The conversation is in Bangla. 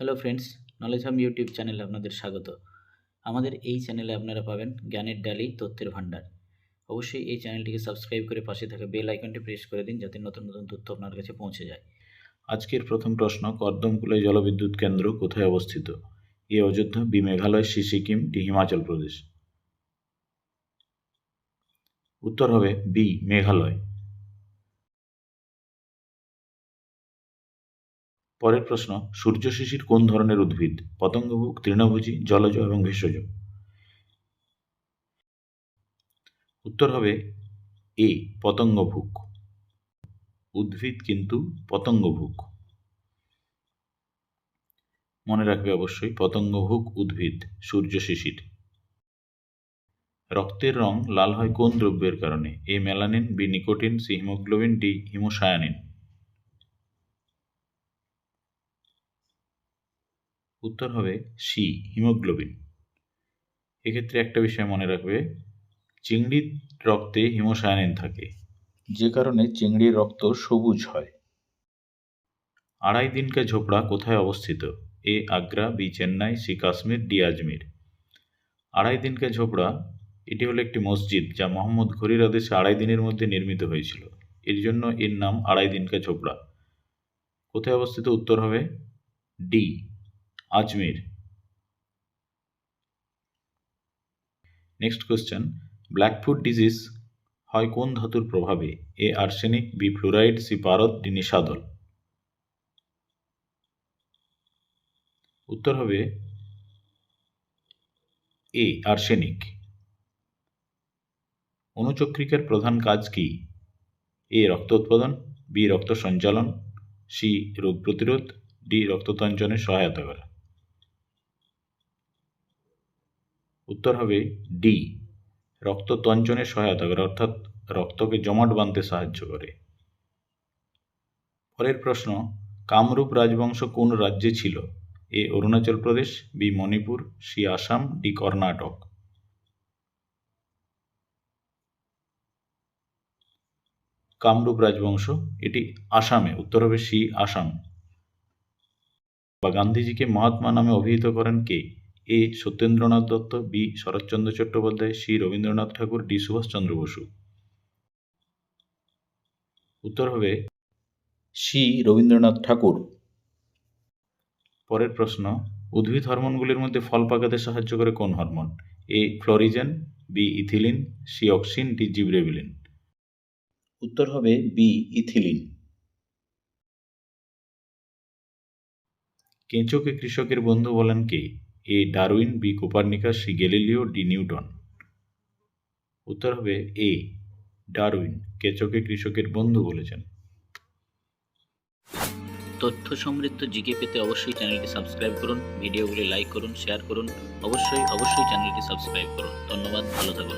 Hello friends, knowledge hub YouTube চ্যানেলে আপনাদের স্বাগত। আমাদের এই চ্যানেলে আপনারা পাবেন জ্ঞানের ডালি, তথ্যের ভাণ্ডার। অবশ্যই এই চ্যানেলটিকে সাবস্ক্রাইব করে পাশে থাকা বেল আইকনটি প্রেস করে দিন, যাতে নতুন নতুন তথ্য আপনার কাছে পৌঁছে যায়। আজকের প্রথম প্রশ্ন, কর্দমকুলাই জলবিদ্যুৎ কেন্দ্র কোথায় অবস্থিত? A Ayodhya, B Meghalaya, C Sikkim, D Himachal Pradesh. উত্তর হবে বি মেঘালয়। পরের প্রশ্ন, সূর্য শিশির কোন ধরনের উদ্ভিদ? পতঙ্গভুক, তৃণভোজী, জলজ এবং ভেষজ। উত্তর হবে এ পতঙ্গভুক। উদ্ভিদ কিন্তু পতঙ্গভুক। মনে রাখবে অবশ্যই, পতঙ্গভুক উদ্ভিদ সূর্য শিশির। রক্তের রং লাল হয় কোন দ্রব্যের কারণে? A melanin, B nicotine, C haemoglobin, D haemocyanin. উত্তর হবে সি হিমোগ্লোবিন। এক্ষেত্রে একটা বিষয় মনে রাখবে, চিংড়ির রক্তে হিমোসায়ানিন থাকে, যে কারণে চিংড়ির রক্ত সবুজ হয়। আড়াই দিনকা ঝোপড়া কোথায় অবস্থিত? A Agra, B Chennai, C Kashmir, D Ajmer. Adhai Dinka ঝোপড়া এটি হলো একটি মসজিদ, যা মোহাম্মদ ঘুরির আদেশে আড়াই দিনের মধ্যে নির্মিত হয়েছিল। এর জন্য এর নাম আড়াই দিনকা ঝোপড়া। কোথায় অবস্থিত? উত্তর হবে D Ajmer. Next question, blackfoot disease হয় কোন ধাতুর প্রভাবে? এ আর্সেনিক, বি ফ্লোরাইড, সি পারদ, ডি নিশাদল। উত্তর হবে এ আর্সেনিক। অণুচক্রিকার প্রধান কাজ কি? এ রক্ত উৎপাদন, বি রক্ত সঞ্চালন, সি রোগ প্রতিরোধ, ডি রক্ততঞ্চনে সহায়তা করা। উত্তর হবে ডি রক্ততঞ্চনে সহায়তা করে, অর্থাৎ রক্তকে জমাট বাঁধতে সাহায্য করে। পরের প্রশ্ন, কামরূপ রাজবংশ কোন রাজ্যে ছিল? A Arunachal Pradesh, B Manipur, C Assam, D Karnataka. Kamarupa রাজবংশ এটি আসামে। উত্তর হবে সি আসাম। বা গান্ধীজিকে মহাত্মা নামে অভিহিত করেন কে? এ সত্যেন্দ্রনাথ দত্ত, বি শরৎচন্দ্র চট্টোপাধ্যায়, সি রবীন্দ্রনাথ ঠাকুর, ডি সুভাষচন্দ্র বসু। উত্তর হবে সি রবীন্দ্রনাথ ঠাকুর। পরের প্রশ্ন, উদ্ভিদ হরমোনগুলির মধ্যে ফল পাকাতে সাহায্য করে কোন hormone? A florigen, B ethylene, C auxin, D gibberellin. উত্তর হবে বি ইথিলিন। কেঁচোকে কৃষকের বন্ধু বলেন কে? A Darwin, B Copernicus, C Galileo, D Newton. উত্তর হবে এ ডারউইন কেঁচোকে কৃষকের বন্ধু বলেছেন। তথ্য সমৃদ্ধ জিকে পেতে অবশ্যই চ্যানেলটি সাবস্ক্রাইব করুন, ভিডিওগুলি লাইক করুন, শেয়ার করুন। অবশ্যই চ্যানেলটি সাবস্ক্রাইব করুন। ধন্যবাদ, ভালো থাকুন।